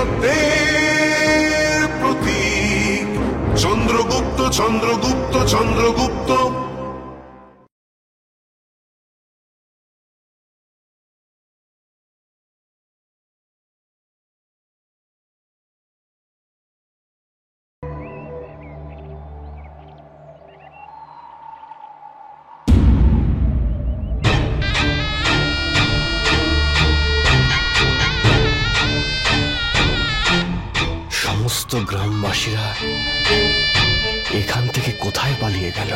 সত্যের প্রতীক চন্দ্রগুপ্ত চন্দ্রগুপ্ত চন্দ্রগুপ্ত। সমস্ত গ্রামবাসীরা এখান থেকে কোথায় পালিয়ে গেল?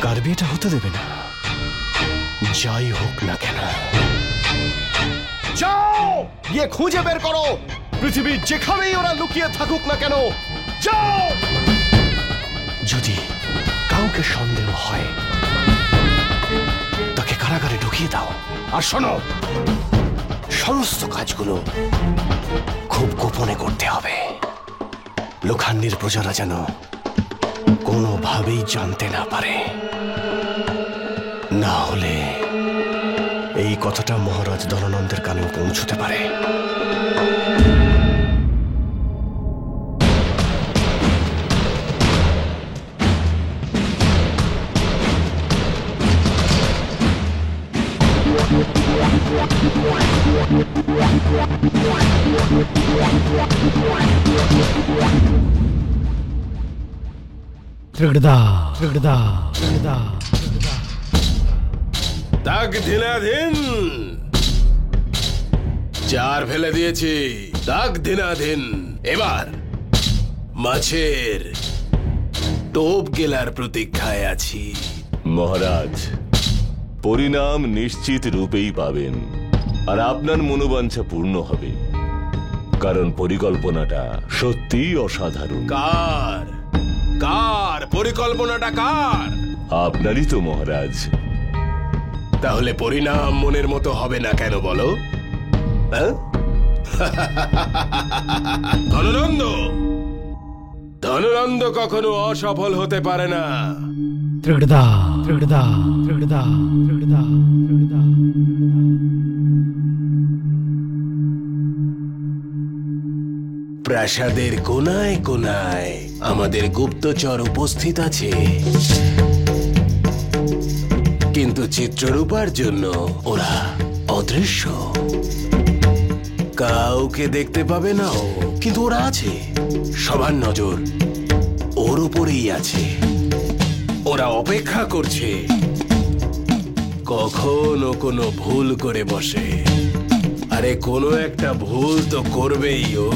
কার্বি এটা হতে দেবে না, যাই হোক না কেন। যাও, গিয়ে খুঁজে বের করো, পৃথিবীর যেখানেই ওরা লুকিয়ে থাকুক না কেন, যাও। যদি কাউকে সন্দেহ হয় তাকে কারাগারে ঢুকিয়ে দাও। আর শোনো, সমস্ত কাজগুলো খুব গোপনে করতে হবে। লোখান্ডির প্রজারা যেন কোনোভাবেই জানতে না পারে, না হলে এই কথাটা মহারাজ ধনানন্দের কানেও পৌঁছতে পারে। দাগ ধিনাধীন, চার ফেলে দিয়েছি, দাগ ধিনাধীন। এবার মাছের টোপ গেলার প্রতীক্ষায় আছি। মহারাজ, পরিণাম নিশ্চিত রূপেই পাবেন, আর আপনার মনোবাঞ্ছা পূর্ণ হবে, কারণ পরিকল্পনাটা সত্যিই অসাধারণ। কার কার পরিকল্পনাটা কার? আপনারই তো মহারাজ। তাহলে পরিণাম মনের মতো হবে না কেন বলো? ধনানন্দ ধনানন্দ কখনো অসফল হতে পারে না। প্রাসাদের কোনায় কোনায় আমাদের গুপ্তচর উপস্থিত আছে, কিন্তু চিত্ররূপার জন্য ওরা অদৃশ্য। কাউকে দেখতে পাবে না ও, কিন্তু ওরা আছে, সবার নজর ওর উপরেই আছে। ওরা অপেক্ষা করছে কখন ও কোনো ভুল করে বসে। আরে কোনো একটা ভুল তো করবেই ও,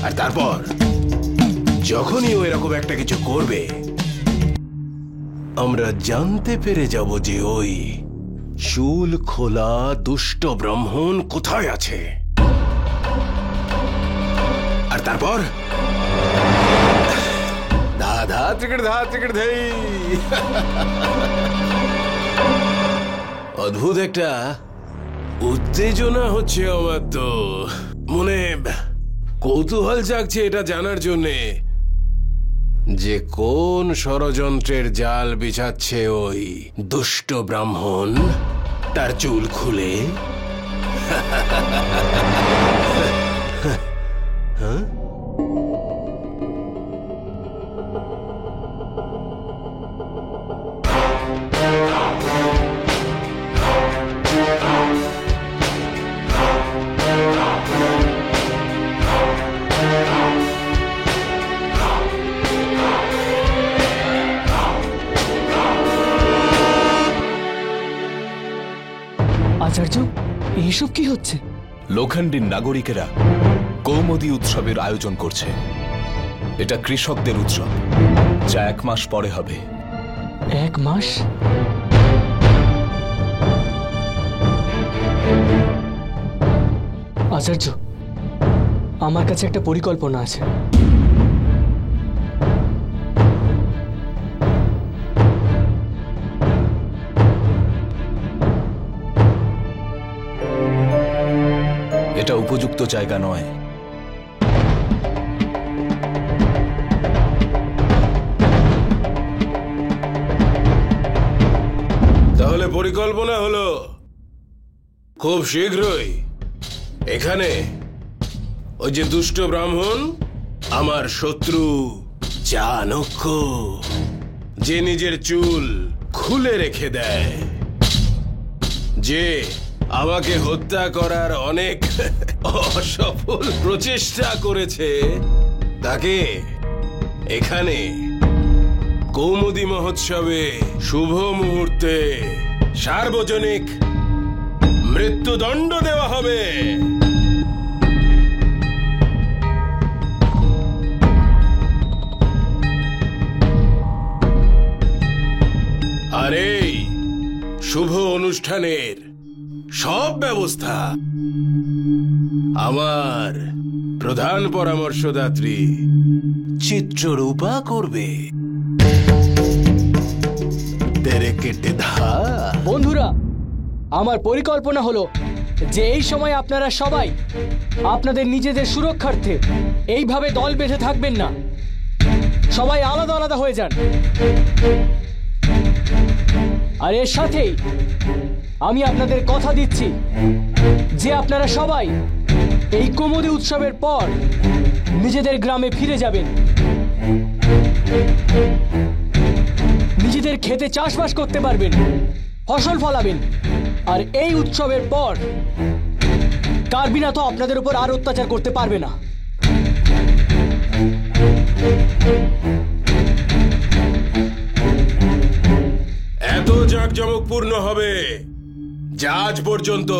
আর তারপর যখনই ও এরকম একটা কিছু করবে, আমরা জানতে পেরে যাব যে ওই চুল খোলা দুষ্ট ব্রাহ্মণ কোথায় আছে। আর তারপর ধা ধা ত্রিকট ধেই। অদ্ভুত একটা উত্তেজনা হচ্ছে আমার, তো মনে কৌতূহল জাগছে এটা জানার জন্যে যে কোন ষড়যন্ত্রের জাল বিছাচ্ছে ওই দুষ্ট ব্রাহ্মণ তার চুল খুলে। হ্যাঁ, আচার্য, এইসব কি হচ্ছে? লোখান্ডির নাগরিকেরা কৌমুদী উৎসবের আয়োজন করছে। এটা কৃষকদের উৎসব, যা 1 মাস পরে হবে। 1 মাস? আচার্য, আমার কাছে একটা পরিকল্পনা আছে। এটা উপযুক্ত জায়গা নয়। খুব শীঘ্রই এখানে ওই যে দুষ্ট ব্রাহ্মণ, আমার শত্রু চাণক্য, যে নিজের চুল খুলে রেখে দেয়, যে আমাকে হত্যা করার অনেক অসফল প্রচেষ্টা করেছে, তাকে এখানে কৌমুদী মহোৎসবে শুভ মুহূর্তে সার্বজনিক মৃত্যুদণ্ড দেওয়া হবে। আর এই শুভ অনুষ্ঠানের সব ব্যবস্থা আমার প্রধান পরামর্শদাত্রী চিত্ররূপা করবে। তেরে কেটে ধা। বন্ধুরা, আমার পরিকল্পনা হলো যে এই সময় আপনারা সবাই আপনাদের নিজেদের সুরক্ষার্থে এইভাবে দল বেঁধে থাকবেন না, সবাই আলাদা আলাদা হয়ে যান। আর এর সাথেই আমি আপনাদের কথা দিচ্ছি যে আপনারা সবাই এই কৌমুদী উৎসবের পর নিজেদের গ্রামে ফিরে যাবেন, নিজেদের খেতে চাষবাস করতে পারবেন, ফসল ফলাবেন। আর এই উৎসবের পর কার্বিনা তো আপনাদের উপর আর অত্যাচার করতে পারবে না। এত জাঁকজমকপূর্ণ হবে যা আজ পর্যন্ত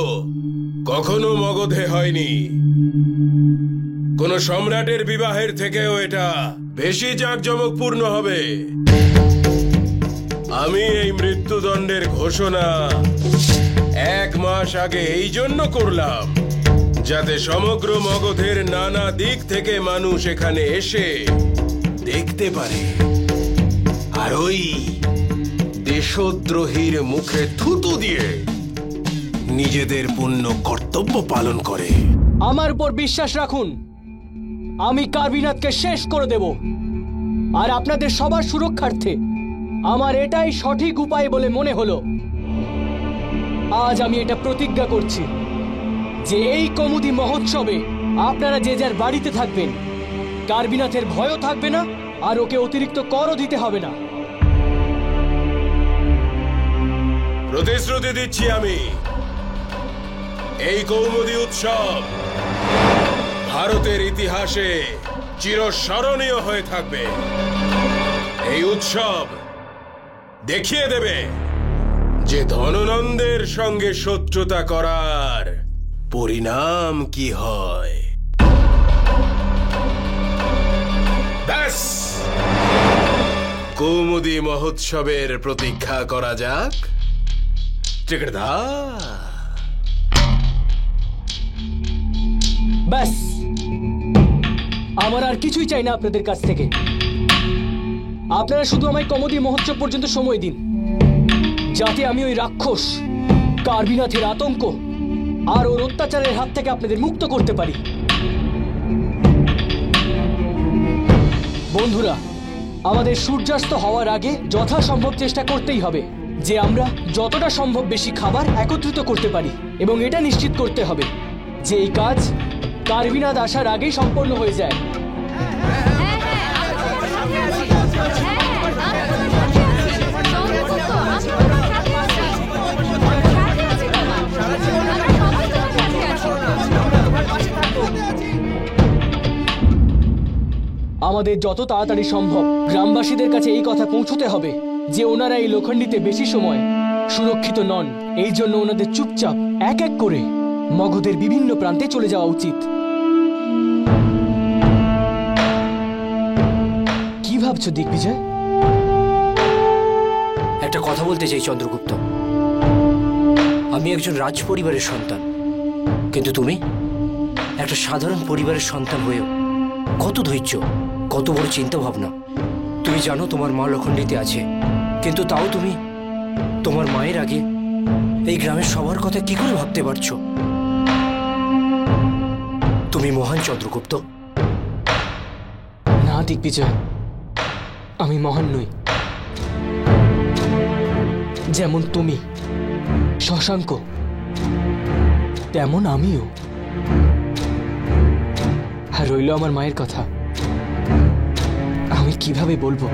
কখনো মগধে হয়নি। কোন সম্রাটের বিবাহের থেকেও এটা বেশি জাঁকজমকপূর্ণ হবে। আমি এই মৃত্যুদণ্ডের ঘোষণা 1 মাস আগে এই জন্য করলাম যাতে সমগ্র মগধের নানা দিক থেকে মানুষ এখানে এসে দেখতে পারে আর ওই দেশদ্রোহীর মুখে থুতু দিয়ে নিজেদের পুণ্য কর্তব্য পালন করে। আমার উপর বিশ্বাস রাখুন, আমি কার্বিনাথকে শেষ করে দেব। আর আপনাদের সবার সুরক্ষার্থে আমার এটাই সঠিক উপায় বলে মনে হলো। আজ আমি এটা প্রতিজ্ঞা করছি যে এই কৌমুদী মহোৎসবে আপনারা যে যার বাড়িতে থাকবেন, কার্বিনাথের ভয়ও থাকবে না আর ওকে অতিরিক্ত করও দিতে হবে না। প্রতিশ্রুতি দিচ্ছি আমি, এই কৌমুদী উৎসব ভারতের ইতিহাসে চিরস্মরণীয় হয়ে থাকবে। এই উৎসব দেখিয়ে দেবে যে ধননন্দের সঙ্গে শত্রুতা করার পরিণাম কি হয়। ব্যাস, কৌমুদী মহোৎসবের প্রতীক্ষা করা যাক। ব্যাস, আমার আর কিছুই চাই না আপনাদের কাছ থেকে। আপনারা শুধু আমায় কৌমুদী মহোৎসব পর্যন্ত সময় দিন, যাতে আমি ওই রাক্ষস কার্বিনাথের আতঙ্ক আর ওর অত্যাচারের হাত থেকে আপনাদের মুক্ত করতে পারি। বন্ধুরা, আমাদের সূর্যাস্ত হওয়ার আগে যথাসম্ভব চেষ্টা করতেই হবে যে আমরা যতটা সম্ভব বেশি খাবার একত্রিত করতে পারি, এবং এটা নিশ্চিত করতে হবে যে এই কাজ কার্বিনাথ আসার আগেই সম্পন্ন হয়ে যায়। আমাদের যত তাড়াতাড়ি সম্ভব গ্রামবাসীদের কাছে এই কথা পৌঁছতে হবে যে ওনারা এই লোখণ্ডীতে বেশি সময় সুরক্ষিত নন। এই জন্য ওনাদের চুপচাপ এক এক করে মগধের বিভিন্ন প্রান্তে চলে যাওয়া উচিত। কি ভাবছো দিগ্বিজয়? একটা কথা বলতে চাই চন্দ্রগুপ্ত। আমি একজন রাজ পরিবারের সন্তান, কিন্তু তুমি একটা সাধারণ পরিবারের সন্তান হয়েও কত ধৈর্য, কত বড় চিন্তা ভাবনা। তুমি জানো তোমার মা লোখণ্ডীতে আছে, কিন্তু তাও তুমি তোমার মায়ের আগে এই গ্রামের সবার কথা কি করে ভাবতে পারছো? তুমি মহান চন্দ্রগুপ্ত। না দিগ্বিজয়, আমি মহান নই। যেমন তুমি, শশাঙ্ক, তেমন আমিও। আর রইল আমার মায়ের কথা, আমি কিভাবে বলবো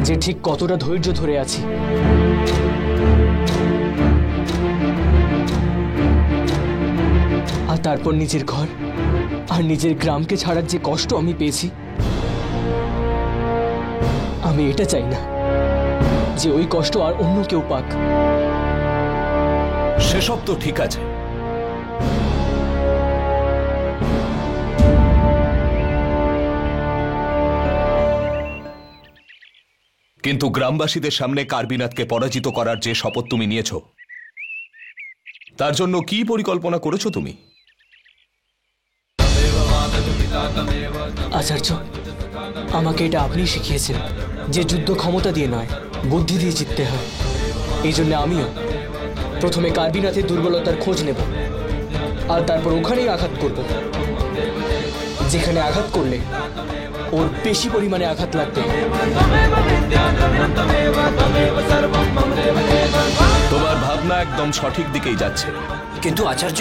যে ঠিক কতটা ধৈর্য ধরে আছি। আর তারপর নিজের ঘর আর নিজের গ্রামকে ছাড়ার যে কষ্ট আমি পেয়েছি, আমি এটা চাই না যে ওই কষ্ট আর অন্য কেউ পাক। সেসব তো ঠিক আছে, কিন্তু গ্রামবাসীদের সামনে কার্বিনাথকে পরাজিত করার যে শপথ তুমি নিয়েছ, তার জন্য কি পরিকল্পনা করেছো তুমি? আচার্য, আমাকে এটা আপনি শিখিয়েছেন যে যুদ্ধ ক্ষমতা দিয়ে নয়, বুদ্ধি দিয়ে জিততে হয়। এই জন্য আমিও প্রথমে কার্বিনাথের দুর্বলতার খোঁজ নেব, আর তারপর ওখানেই আঘাত করব, যেখানে আঘাত করলে ওর বেশি পরিমাণে আঘাত লাগবে। তোমার ভাবনা একদম সঠিক দিকেই যাচ্ছে, কিন্তু আচার্য,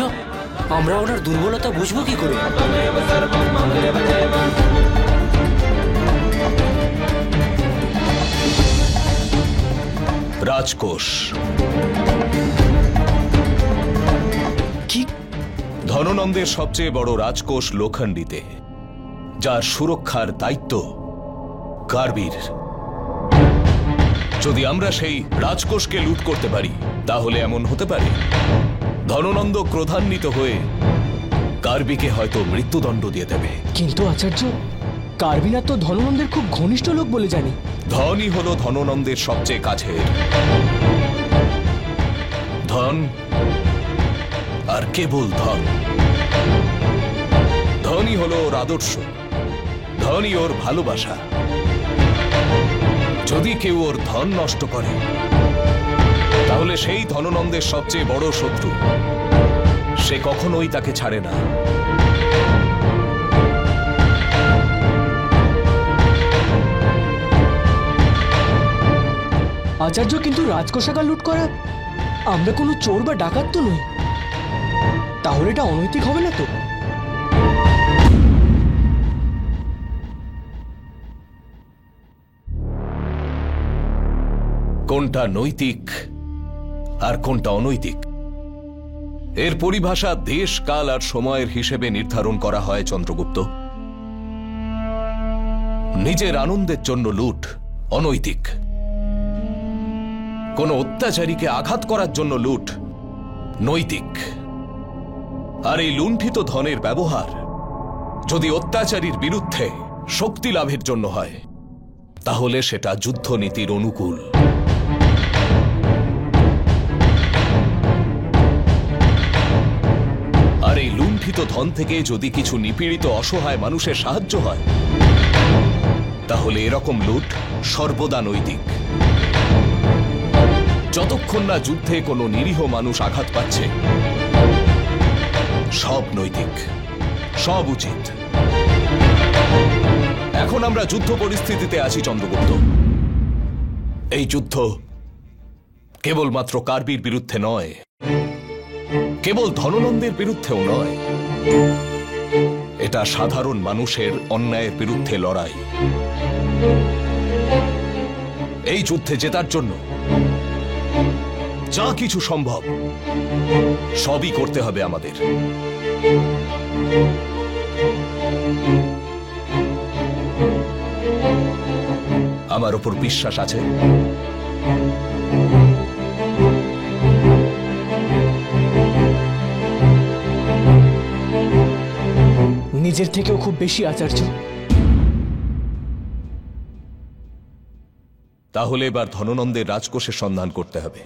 আমরা ওনার দুর্বলতা বুঝবো কি করে? রাজকোষ। কি? ধননন্দের সবচেয়ে বড় রাজকোষ লোখণ্ডীতে, যার সুরক্ষার দায়িত্ব কার্বির। যদি আমরা সেই রাজকোষকে লুট করতে পারি, তাহলে এমন হতে পারে ধননন্দ ক্রোধান্বিত হয়ে কার্বিকে হয়তো মৃত্যুদণ্ড দিয়ে দেবে। কিন্তু আচার্য, কার্বিনাথ তো ধননন্দের খুব ঘনিষ্ঠ লোক বলে জানি। ধনই হলো ধননন্দের সবচেয়ে কাছের। ধন আর কেবল ধন। ধনই হলো ওর আদর্শ, ধনই ওর ভালোবাসা। যদি কেউ ওর ধন নষ্ট করে, তাহলে সেই ধননন্দের সবচেয়ে বড় শত্রু, সে কখনোই তাকে ছাড়ে না। আচার্য, কিন্তু রাজকোষাগার লুট করা, আমরা কোনো চোর বা ডাকাত তো নই, তাহলে এটা অনৈতিক হবে না তো? কোনটা নৈতিক আর কোনটা অনৈতিক, এর পরিভাষা দেশ, কাল আর সময়ের হিসেবে নির্ধারণ করা হয় চন্দ্রগুপ্ত। নিজের আনন্দের জন্য লুট অনৈতিক, কোন অত্যাচারীকে আঘাত করার জন্য লুট নৈতিক। আর এই লুণ্ঠিত ধনের ব্যবহার যদি অত্যাচারীর বিরুদ্ধে শক্তি লাভের জন্য হয়, তাহলে সেটা যুদ্ধনীতির অনুকূল। আর এই লুণ্ঠিত ধন থেকে যদি কিছু নিপীড়িত অসহায় মানুষের সাহায্য হয়, তাহলে এরকম লুট সর্বদা নৈতিক। যতক্ষণ না যুদ্ধে কোনো নিরীহ মানুষ আঘাত পাচ্ছে, সব নৈতিক, সব উচিত। এখন আমরা যুদ্ধ পরিস্থিতিতে আছি চন্দ্রগুপ্ত। এই যুদ্ধ কেবলমাত্র কার্বির বিরুদ্ধে নয়, কেবল ধননন্দের বিরুদ্ধেও নয়, এটা সাধারণ মানুষের অন্যায়ের বিরুদ্ধে লড়াই। এই যুদ্ধে জেতার জন্য যা কিছু সম্ভব সবই করতে হবে আমাদের। আমার উপর বিশ্বাস আছে? নিজের থেকেও খুব বেশি, আচার্য। তাহলে এবার ধননন্দের রাজকোষের সন্ধান করতে হবে।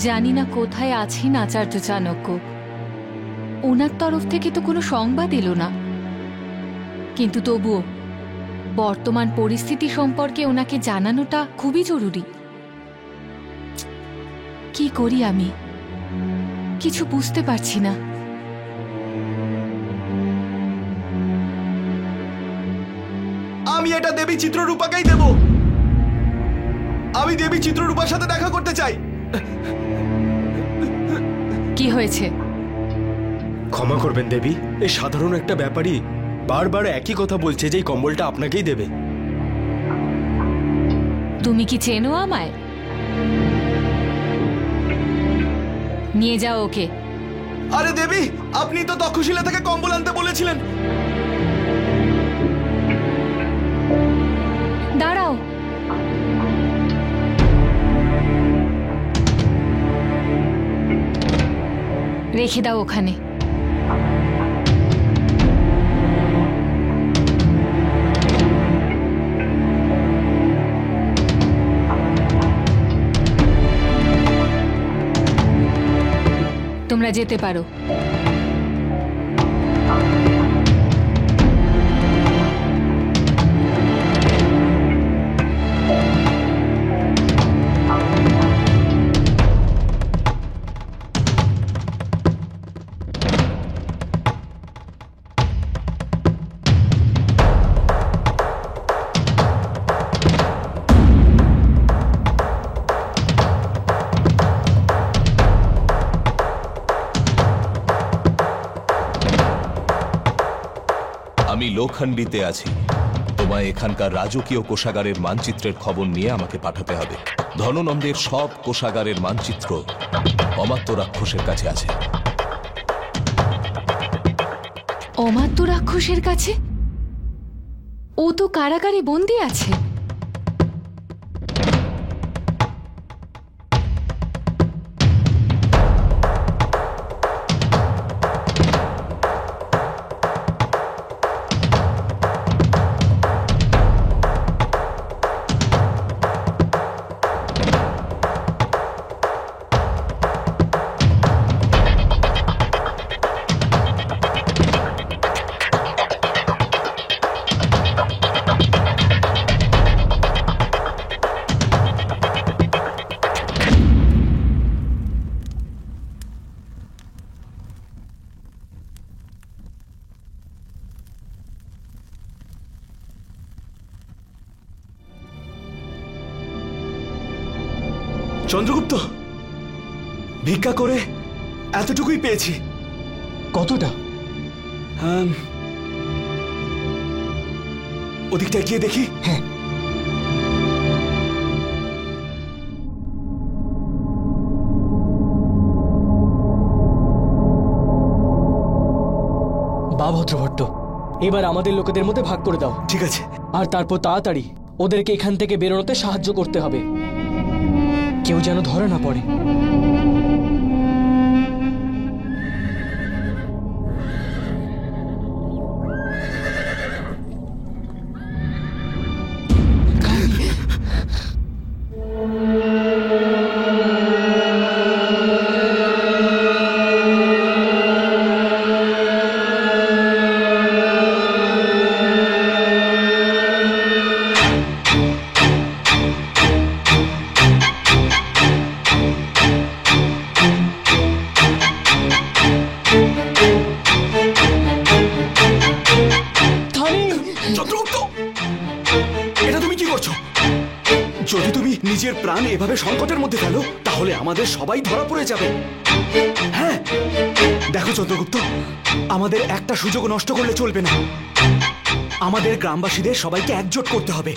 জানি না কোথায় আছেন আচার্য চাণক্য। ওনার তরফ থেকে তো কোনো সংবাদ এলো না, কিন্তু তবুও বর্তমান পরিস্থিতি সম্পর্কে ওনাকে জানানোটা খুবই জরুরি। কি করি আমি, কিছু বুঝতে পারছি না। আমি আমি এটা দেবী চিত্ররূপাকেই দেব। আমি দেবী চিত্ররূপার সাথে দেখা করতে চাই। কি হয়েছে? ক্ষমা করবেন দেবী, এই সাধারণ একটা ব্যাপারই বারবার একই কথা বলছে যে এই কম্বলটা আপনাকেই দেবে। তুমি কি চেনো আমায়? নিয়ে যাও ওকে। আরে দেবী, আপনি তো তক্ষশিলা থেকে কম্বল আনতে বলেছিলেন। দাঁড়াও, রেখে দাও ওখানে। তোমরা যেতে পারো। আমি লোখণ্ডীতে আছি। তোমায় এখানকার রাজকীয় কোষাগারের মানচিত্রের খবর নিয়ে আমাকে পাঠাতে হবে। ধননন্দের সব কোষাগারের মানচিত্র অমাত্য রাক্ষসের কাছে আছে। অমাত্য রাক্ষসের কাছে? ও তো কারাগারে বন্দী আছে। চন্দ্রগুপ্ত, ভিক্ষা করে এতটুকুই পেয়েছি। কতটা? ওদিকটা গিয়ে দেখি। হ্যাঁ। বা ভদ্রভট্ট, এবার আমাদের লোকেদের মধ্যে ভাগ করে দাও। ঠিক আছে। আর তারপর তাড়াতাড়ি ওদেরকে এখান থেকে বেরোনোতে সাহায্য করতে হবে, কেউ যেন ধরা না পড়ে। যদি তুমি নিজের প্রাণ এভাবে সংকটের মধ্যে ফেলো তাহলে আমাদের সবাই ধরা পড়ে যাবে। হ্যাঁ, দেখো চন্দ্রগুপ্ত, আমাদের একটা সুযোগ নষ্ট করলে চলবে না। আমাদের গ্রামবাসীদের সবাইকে একজোট করতে হবে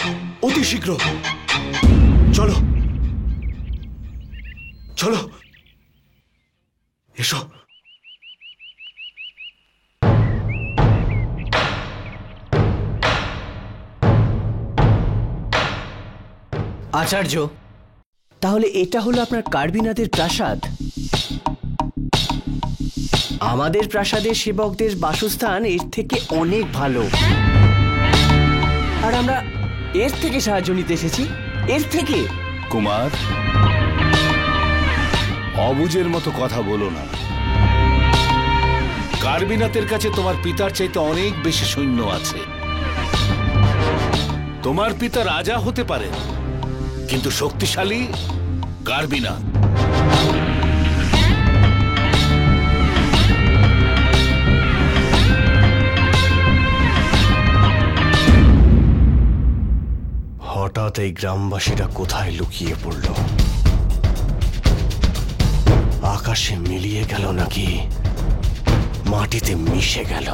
অতি শীঘ্র। চলো চলো, এসো। আচার্য, তাহলে এটা হলো আপনার কার্বিনাথের প্রাসাদ। আমাদের প্রাসাদের সেবকদের বাসস্থান এর থেকে অনেক ভালো, আর আমরা এর থেকে সাহায্য নিতে এসেছি। এর থেকে। কুমার, অবুঝের মতো কথা বলো না। কার্বিনাথের কাছে তোমার পিতার চাইতে অনেক বেশি সৈন্য আছে। তোমার পিতা রাজা হতে পারে, কিন্তু শক্তিশালী কার্বিনাথ। এই গ্রামবাসীরা কোথায় লুকিয়ে পড়ল? আকাশে মিলিয়ে গেল নাকি মাটিতে মিশে গেল?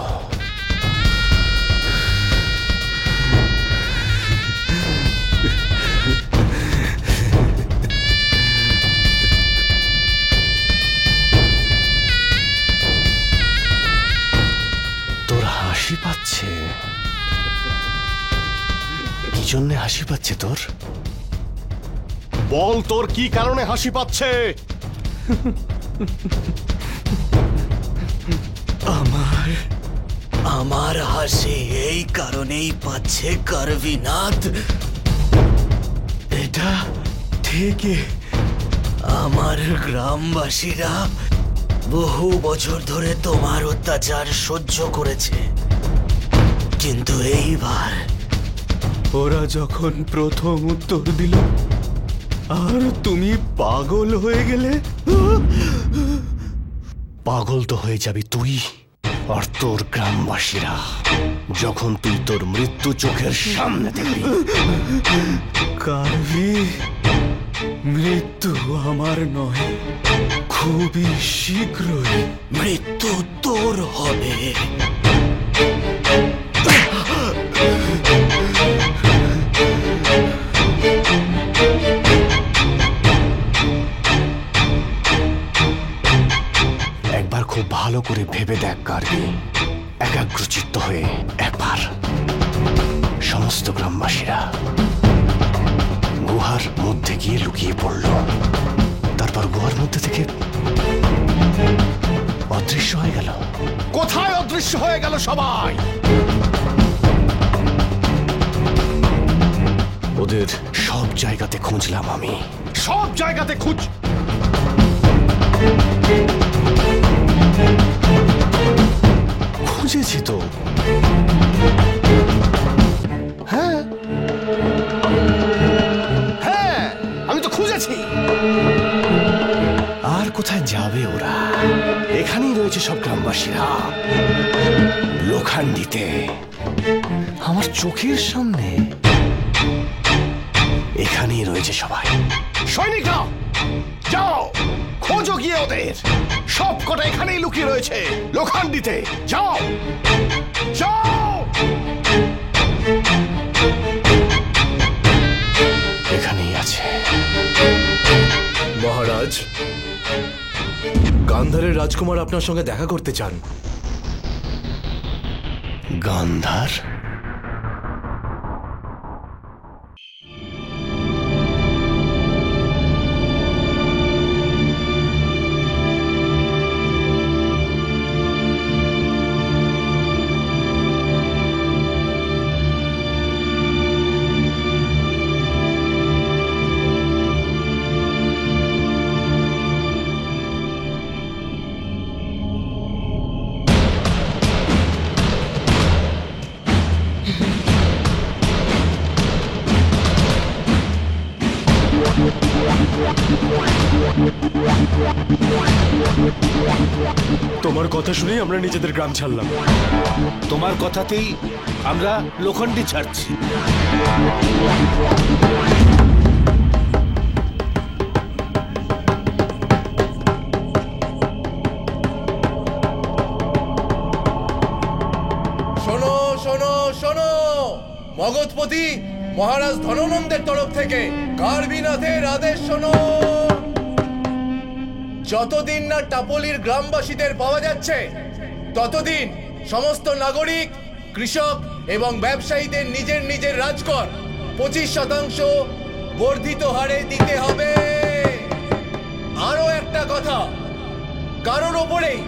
তোর হাসি পাচ্ছে? কি জন্যে হাসি পাচ্ছে তোর? বল, তোর কি কারণে হাসি পাচ্ছে? আমার হাসি এই কারণেই পাচ্ছে কারভিনাথ, এটা ঠিকই আমার গ্রামবাসীরা বহু বছর ধরে তোমার অত্যাচার সহ্য করেছে, কিন্তু এইবার ওরা যখন প্রথম উত্তর দিল আর তুমি পাগল হয়ে গেলে। পাগল তো হয়ে যাবি তুই আর তোর গ্রামবাসীরা যখন তুই তোর মৃত্যু চোখের সামনে দেখবি। কারভি, মৃত্যু আমার নয়, খুবই শীঘ্রই মৃত্যু তোর হবে। একবার খুব ভালো করে ভেবে দেখ কারভি, একাগ্রচিত্ত হয়ে একবার। সমস্ত গ্রামবাসীরা গুহার মধ্যে গিয়ে লুকিয়ে পড়ল, তারপর গুহার মধ্যে থেকে অদৃশ্য হয়ে গেল। কোথায় অদৃশ্য হয়ে গেল সবাই? ওদের সব জায়গাতে খুঁজলাম আমি, সব জায়গাতে খুঁজেছি তো। হ্যাঁ হ্যাঁ, আমি তো খুঁজেছি। আর কোথায় যাবে ওরা? এখানেই রয়েছে সব গ্রামবাসীরা, লোখান্ডিতে, আমার চোখের সামনে। এখানেই রয়েছে সবাই। সৈনিকরা যাও, খোঁজো গিয়ে ওদের। সব কটা এখানেই লুকিয়ে রয়েছে, লোখান্ডিতে। যাও যাও। এখানেই আছে। মহারাজ, গান্ধারের রাজকুমার আপনার সঙ্গে দেখা করতে চান। গান্ধার? তোমার কথা শুনেই আমরা নিজেদের গ্রাম ছাড়লাম। তোমার কথাতেই আমরা লোখণ্ডী ছাড়ছি। শোনো শোনো শোনো, মগধপতি মহারাজ ধননন্দের তরফ থেকে কার্বিনাথের আদেশ শোনো। যতদিন না টাপলির গ্রামবাসীদের পাওয়া যাচ্ছে, ততদিন সমস্ত নাগরিক, কৃষক এবং ব্যবসায়ীদের নিজের নিজের রাজকর 25% বর্ধিত হারে দিতে হবে। আরো একটা কথা, কারোর ওপরেই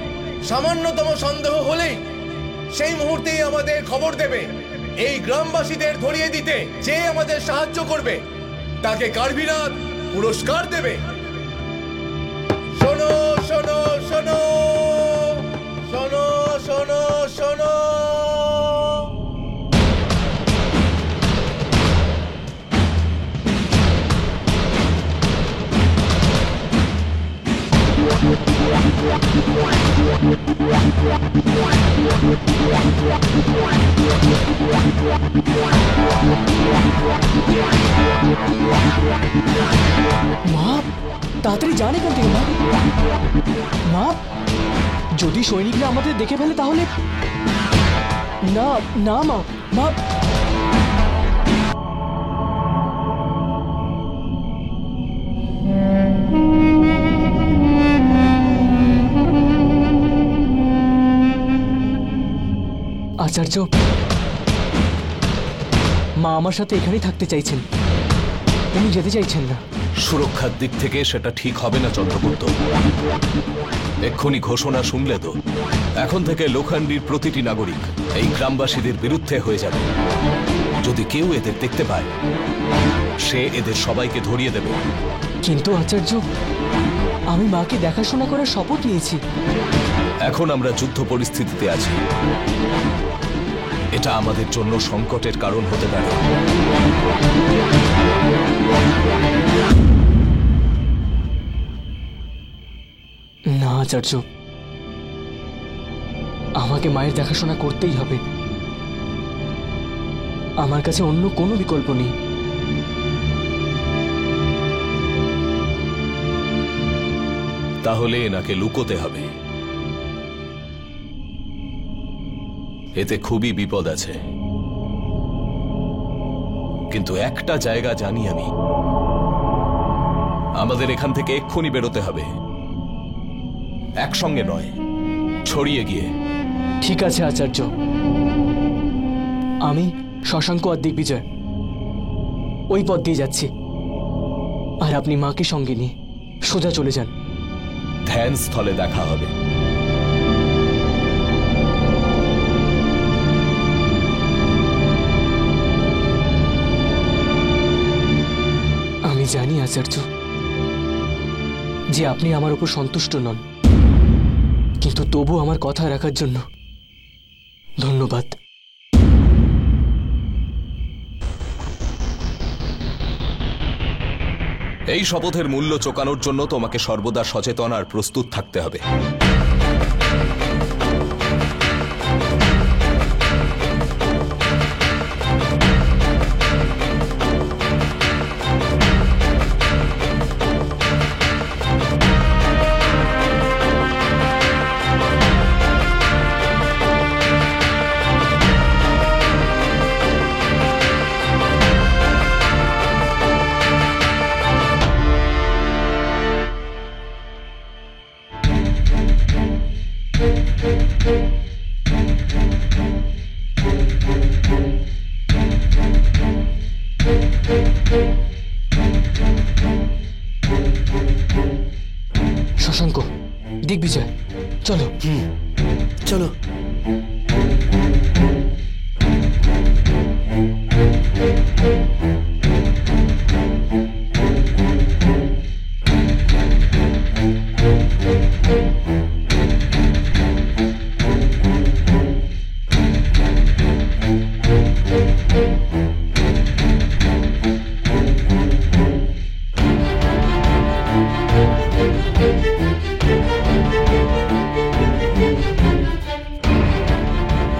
সামান্যতম সন্দেহ হলেই সেই মুহূর্তেই আমাদের খবর দেবে। এই গ্রামবাসীদের ধরিয়ে দিতে যে আমাদের সাহায্য করবে তাকে কার্ভিনাথ পুরস্কার দেবে। শোনো শোনো শোনো শোনো শোনো শোনো। What? মা তাড়াতাড়ি যান এখান থেকে মা। মা যদি সৈনিকরা আমাদের দেখে ফেলে তাহলে। না না মা, মা আচার্য, মা আমার সাথে এখানেই থাকতে চাইছেন, উনি যেতে চাইছেন না। সুরক্ষার দিক থেকে সেটা ঠিক হবে না চন্দ্রগুপ্ত। এক্ষুনি ঘোষণা শুনলে তো, এখন থেকে লোখান্ডির প্রতিটি নাগরিক এই গ্রামবাসীদের বিরুদ্ধে হয়ে যাবে। যদি কেউ এদের দেখতে পায়, সে এদের সবাইকে ধরিয়ে দেবে। কিন্তু আচার্য, আমি মাকে দেখাশোনা করার শপথ নিয়েছি। এখন আমরা যুদ্ধ পরিস্থিতিতে আছি, এটা আমাদের জন্য সংকটের কারণ হতে পারে। না আচার্য, আমাকে মায়ের দেখাশোনা করতেই হবে। আমার কাছে অন্য কোনো বিকল্প নেই। তাহলে এনাকে লুকোতে হবে। এতে খুবই বিপদ আছে, কিন্তু একটা জায়গা জানি আমি। আমাদের এখান থেকে এক্ষুনি বেরোতে হবে, একসঙ্গে নয়, ছড়িয়ে গিয়ে। ঠিক আছে আচার্য, আমি শশাঙ্ক আর দিগ্বিজয় ওই পথ দিয়ে যাচ্ছি, আর আপনি মাকে সঙ্গে নিয়ে সোজা চলে যান। ধ্যান স্থলে দেখা হবে। আমি জানি আচার্য যে আপনি আমার উপর সন্তুষ্ট নন, কিন্তু তবু আমার কথা রাখার জন্য ধন্যবাদ। এই শপথের মূল্য চোকানোর জন্য তোমাকে সর্বদা সচেতন আর প্রস্তুত থাকতে হবে। শশাঙ্ক, দিগ্বিজয়, চলো। চলো।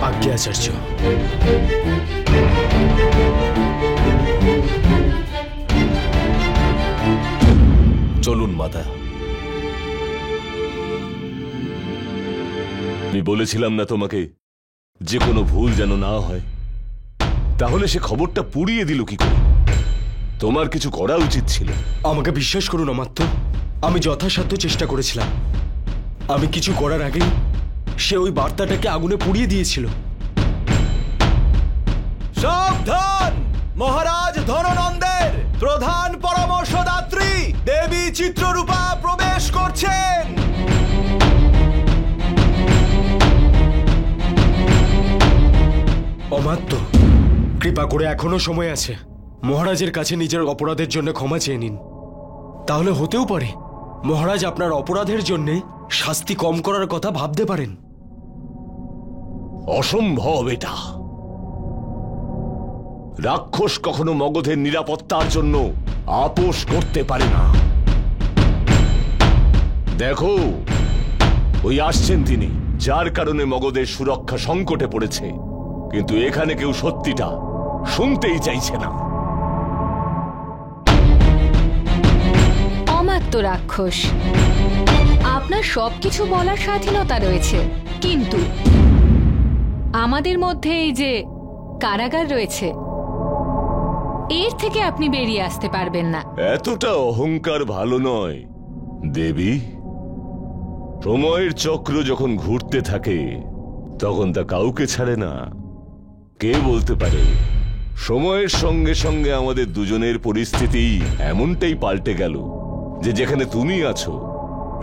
আজ্ঞে আচার্য। চলুন মাতা। আমি বলেছিলাম না তোমাকে যে কোনো ভুল যেন না হয়? তাহলে সে খবরটা পুড়িয়ে দিল কি করে? তোমার কিছু করা উচিত ছিল। আমাকে বিশ্বাস করুন অমাত্য, আমি যথাসাধ্য চেষ্টা করেছিলাম। আমি কিছু করার আগেই সে ওই বার্তাটাকে আগুনে পুড়িয়ে দিয়েছিল। সাবধান! মহারাজ ধননন্দের প্রধান পরামর্শদাত্রী দেবী চিত্ররূপা প্রবেশ করছেন। অমাত্য, কৃপা করে এখনো সময় আছে। মহারাজের কাছে নিজের অপরাধের জন্য ক্ষমা চেয়ে নিন। তাহলে হতেও পারে মহারাজ আপনার অপরাধের জন্য শাস্তি কম করার কথা ভাবতে পারেন। অসম্ভব এটা। রাক্ষস কখনো মগধের নিরাপত্তার জন্য আপোষ করতে পারে না। দেখো, ওই আসছেন তিনি, যার কারণে মগধের সুরক্ষা সংকটে পড়েছে। কিন্তু এখানে কেউ সত্যিটা শুনতেই চাইছে না। অমাত্য রাক্ষস, আপনার সবকিছু বলার স্বাধীনতা রয়েছে, কিন্তু আমাদের মধ্যে এই যে কারাগার রয়েছে, এর থেকে আপনি বেরিয়ে আসতে পারবেন না। এতটা অহংকার ভালো নয় দেবী। সময়ের চক্র যখন ঘুরতে থাকে তখন তা কাউকে ছাড়ে না। কে বলতে পারে সময়ের সঙ্গে সঙ্গে আমাদের দুজনের পরিস্থিতি এমনটাই পাল্টে গেল যে যেখানে তুমি আছো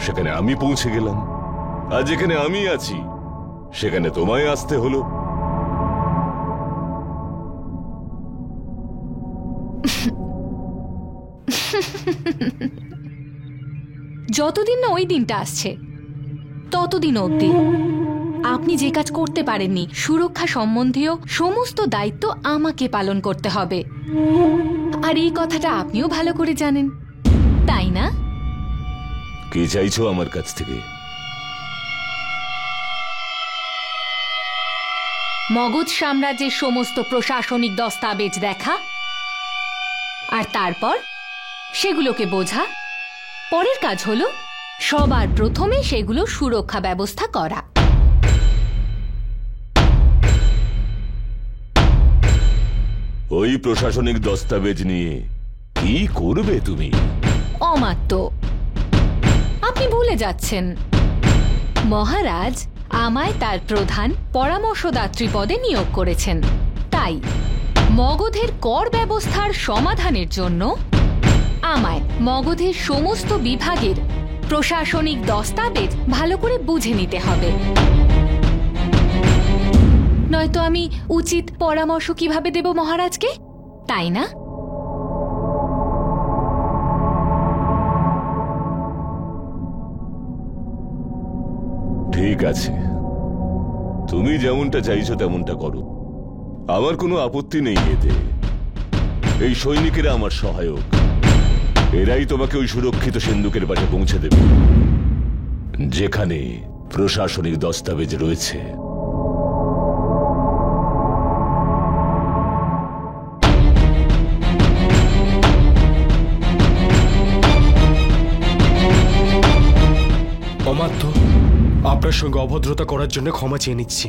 সেখানে আমি পৌঁছে গেলাম, আর যেখানে আমি আছি সেখানে তোমায় আসতে হলো। যতদিন না ওই দিনটা আসছে ততদিন অবধি আপনি যে কাজ করতে পারেননি, সুরক্ষা সম্বন্ধীয় সমস্ত দায়িত্ব আমাকে পালন করতে হবে। আর এই কথাটা আপনিও ভালো করে জানেন, তাই না? কি চাইছো আমার কাছ থেকে? মগধ সাম্রাজ্যের সমস্ত প্রশাসনিক দস্তাবেজ দেখা, আর তারপর সেগুলোকে বোঝা। পরের কাজ হলো সবার প্রথমে সেগুলো সুরক্ষা ব্যবস্থা করা। ওই প্রশাসনিক দস্তাবেজ নিয়ে কি করবে তুমি? অমাত্য, আপনি ভুলে যাচ্ছেন মহারাজ আমায় তার প্রধান পরামর্শদাত্রী পদে নিয়োগ করেছেন। তাই মগধের কর ব্যবস্থার সমাধানের জন্য আমায় মগধের সমস্ত বিভাগের প্রশাসনিক দস্তাবেজ ভালো করে বুঝে নিতে হবে, নয়তো আমি উচিত পরামর্শ কিভাবে দেব মহারাজকে, তাই না? ঠিক আছে, তুমি যেমনটা চাইছো তেমনটা করো, আমার কোনো আপত্তি নেই এতে। এই সৈনিকেরা আমার সহায়ক, এরাই তোমাকে ওই সুরক্ষিত সিন্ধুকের পাশে পৌঁছে দেবে যেখানে প্রশাসনিক দস্তাবেজ রয়েছে। অমাত্য, আপনার সঙ্গে অভদ্রতা করার জন্য ক্ষমা চেয়ে নিচ্ছি।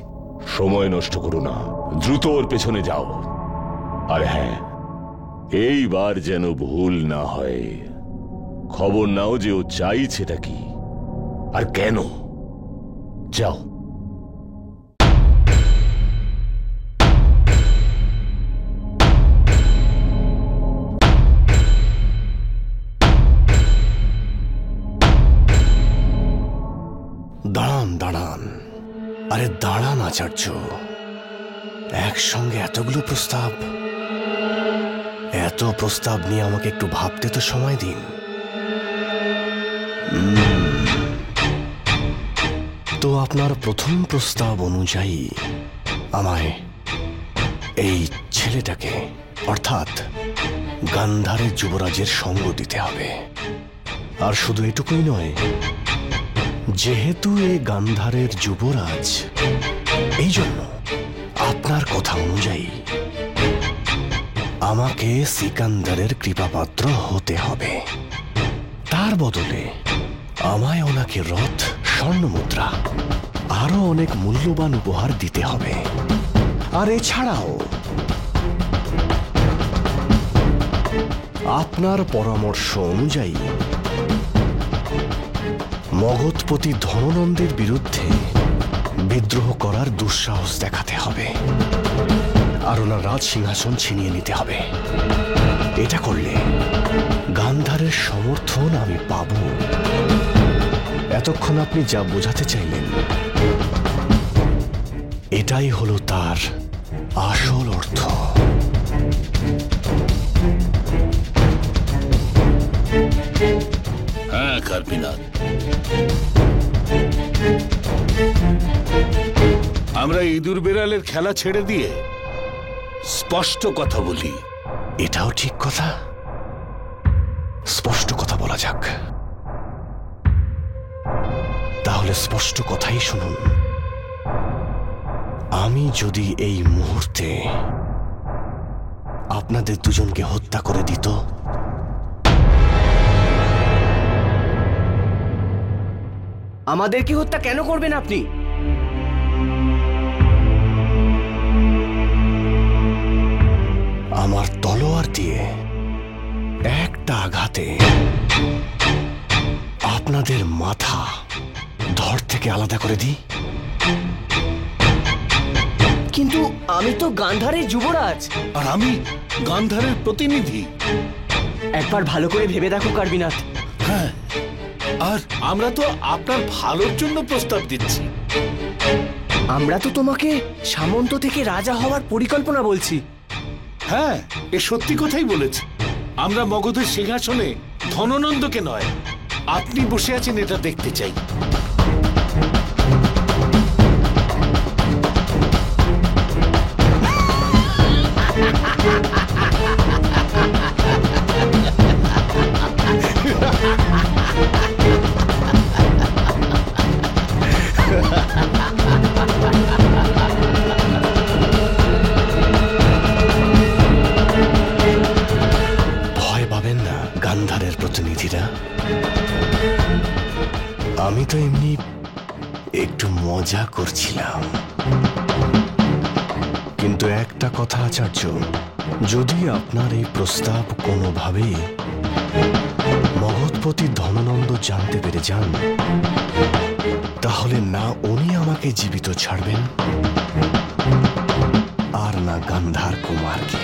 সময় নষ্ট করো না, দ্রুত ওর পেছনে যাও। আর হ্যাঁ, এইবার যেন ভুল না হয়। খবর নাও যে ও চাইছেটা কি আর কেন। যাও। দাঁড়ান দাঁড়ান, আরে দাঁড়ান আচার্য, একসঙ্গে এতগুলো প্রস্তাব, এত প্রস্তাব নিয়ে আমাকে একটু ভাবতে তো সময় দিন। তো আপনার প্রথম প্রস্তাব অনুযায়ী আমায় এই ছেলেটাকে অর্থাৎ গান্ধারের যুবরাজের সঙ্গ দিতে হবে। আর শুধু এটুকুই নয়, যেহেতু এ গান্ধারের যুবরাজ, এই জন্য আপনার কথা অনুযায়ী আমাকে সিকান্দারের কৃপাপাত্র হতে হবে। তার বদলে আমায় ওনাকে রথ, স্বর্ণমুদ্রা, আরো অনেক মূল্যবান উপহার দিতে হবে। আর এছাড়াও আপনার পরামর্শ অনুযায়ী মগধপতি ধননন্দের বিরুদ্ধে বিদ্রোহ করার দুঃসাহস দেখাতে হবে, আর ওনার রাজ সিংহাসন ছিনিয়ে নিতে হবে। এটা করলে গান্ধারের সমর্থন আমি পাব। এতক্ষণ আপনি যা বোঝাতে চাইলেন, এটাই হলো তার আসল অর্থ। হ্যাঁ কার্পিনাথ, আমরা ইঁদুর বেড়ালের খেলা ছেড়ে দিয়ে স্পষ্ট কথা বলি। এটাও ঠিক কথা, স্পষ্ট কথা বলা যাক। তাহলে তাহলে স্পষ্ট কথাই শুনুন, আমি যদি এই মুহূর্তে আপনাদের দুজনকে হত্যা করে দিত, আমাদেরকে হত্যা কেন করবেন আপনি? আমার তলোয়ার দিয়ে একটা আঘাতে আপনাদের মাথা ধড় থেকে আলাদা করে দিই। কিন্তু আমি তো গান্ধারের যুবরাজ। আর আমি গান্ধারের প্রতিনিধি। একবার ভালো করে ভেবে দেখো কার্বিনাথ। হ্যাঁ, আর আমরা তো আপনার ভালোর জন্য প্রস্তাব দিচ্ছি। আমরা তো তোমাকে সামন্ত থেকে রাজা হওয়ার পরিকল্পনা বলছি। হ্যাঁ, এ সত্যি কথাই বলেছি। আমরা মগধের সিংহাসনে ধননন্দকে নয়, আপনি বসে আছেন এটা দেখতে চাই। ভয় পাবেন না গান্ধারের প্রতিনিধিরা, আমি তো এমনি একটু মজা করছিলাম। কিন্তু একটা কথা আচার্য, যদি আপনার এই প্রস্তাব কোনোভাবে মগধপতি ধননন্দ জানতে পেরে যান, তাহলে না উনি আমাকে জীবিত ছাড়বেন আর না গান্ধার কুমারকে।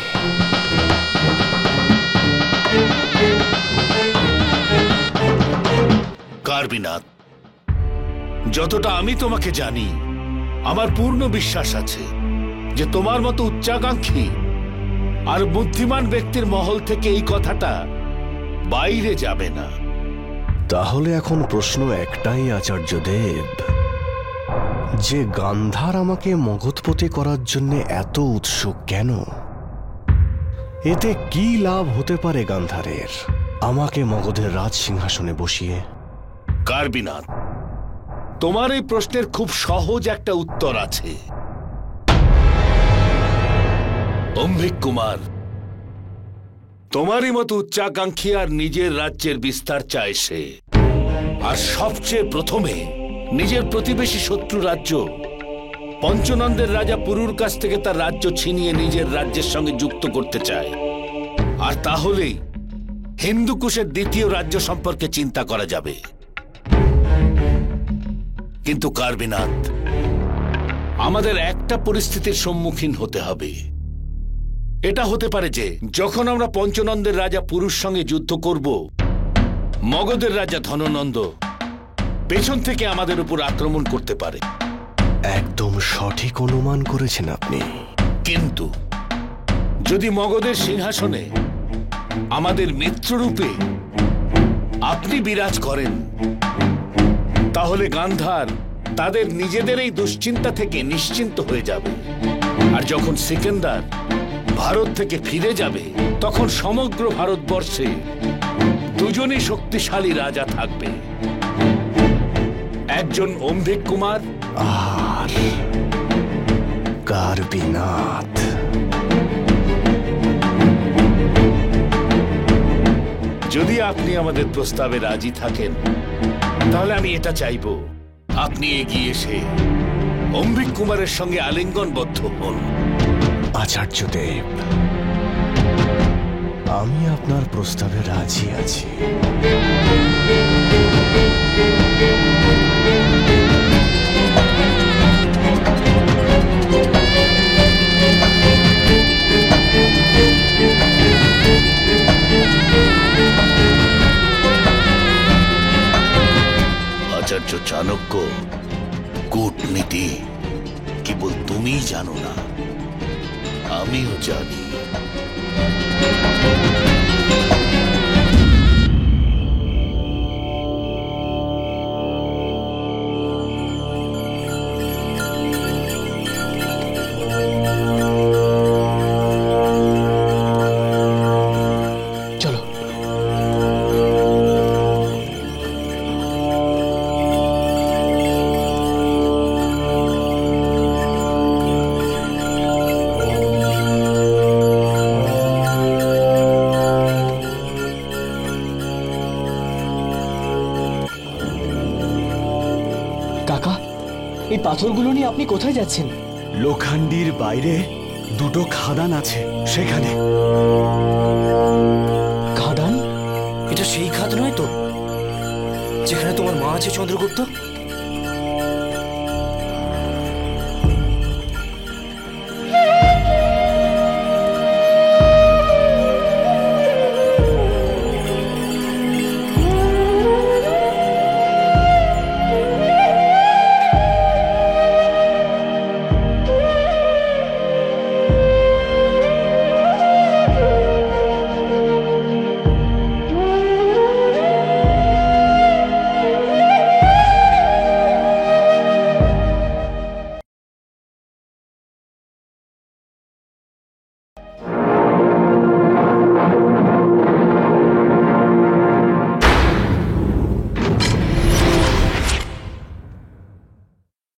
কার্বিনাথ, যতটা আমি তোমাকে জানি, আমার পূর্ণ বিশ্বাস আছে যে তোমার মতো উচ্চাকাঙ্ক্ষী আর বুদ্ধিমান ব্যক্তির মহল থেকে এই কথাটা বাইরে যাবে না। তাহলে এখন প্রশ্ন একটাই আচার্য দেব, যে গান্ধার আমাকে মগধপতি করার জন্য এত উৎসুক কেন? এতে কি লাভ হতে পারে গান্ধারের আমাকে মগধের রাজ সিংহাসনে বসিয়ে? কার্বিনাথ, তোমার এই প্রশ্নের খুব সহজ একটা উত্তর আছে। অম্বিক কুমার তোমারই মতো উচ্চাকাঙ্ক্ষী আর নিজের রাজ্যের বিস্তার চায় সে, আর সবচেয়ে প্রথমে নিজের প্রতিবেশী শত্রু রাজ্য পঞ্চনন্দের রাজা পুরুর কাছ থেকে তার রাজ্য ছিনিয়ে নিজের রাজ্যের সঙ্গে যুক্ত করতে চায়। আর তাহলেই হিন্দুকুশের দ্বিতীয় রাজ্য সম্পর্কে চিন্তা করা যাবে। কিন্তু কার্বিনাথ, আমাদের একটা পরিস্থিতির সম্মুখীন হতে হবে। এটা হতে পারে যে যখন আমরা পঞ্চনন্দের রাজা পুরুর সঙ্গে যুদ্ধ করব, মগধের রাজা ধননন্দ পেছন থেকে আমাদের উপর আক্রমণ করতে পারে। একদম সঠিক অনুমান করেছেন আপনি। কিন্তু যদি মগধের সিংহাসনে আমাদের মিত্ররূপে আপনি বিরাজ করেন, তাহলে গান্ধার তাদের নিজেদের এই দুশ্চিন্তা থেকে নিশ্চিন্ত হয়ে যাবে। আর যখন সিকান্দার ভারত থেকে ফিরে যাবে, তখন সমগ্র ভারতবর্ষে দুজনই শক্তিশালী রাজা থাকবে, একজন অম্বিক কুমার আর কার্বিনাথ। যদি আপনি আমাদের প্রস্তাবে রাজি থাকেন, তাহলে আমি এটা চাইব আপনি এগিয়ে এসে অম্বিক কুমারের সঙ্গে আলিঙ্গনবদ্ধ হন। আচার্য দেব, আমি আপনার প্রস্তাবে রাজি আছি। আচার্য চাণক্য, কূটনীতি কেবল তুমিই জানো না, আমিও জানি। কাকা, এই পাথরগুলো নিয়ে আপনি কোথায় যাচ্ছেন? লোখান্ডির বাইরে দুটো খাদান আছে, সেখানে। খাদান? এটা সেই খাদ নয় তো যেখানে তোমার মা আছে চন্দ্রগুপ্ত?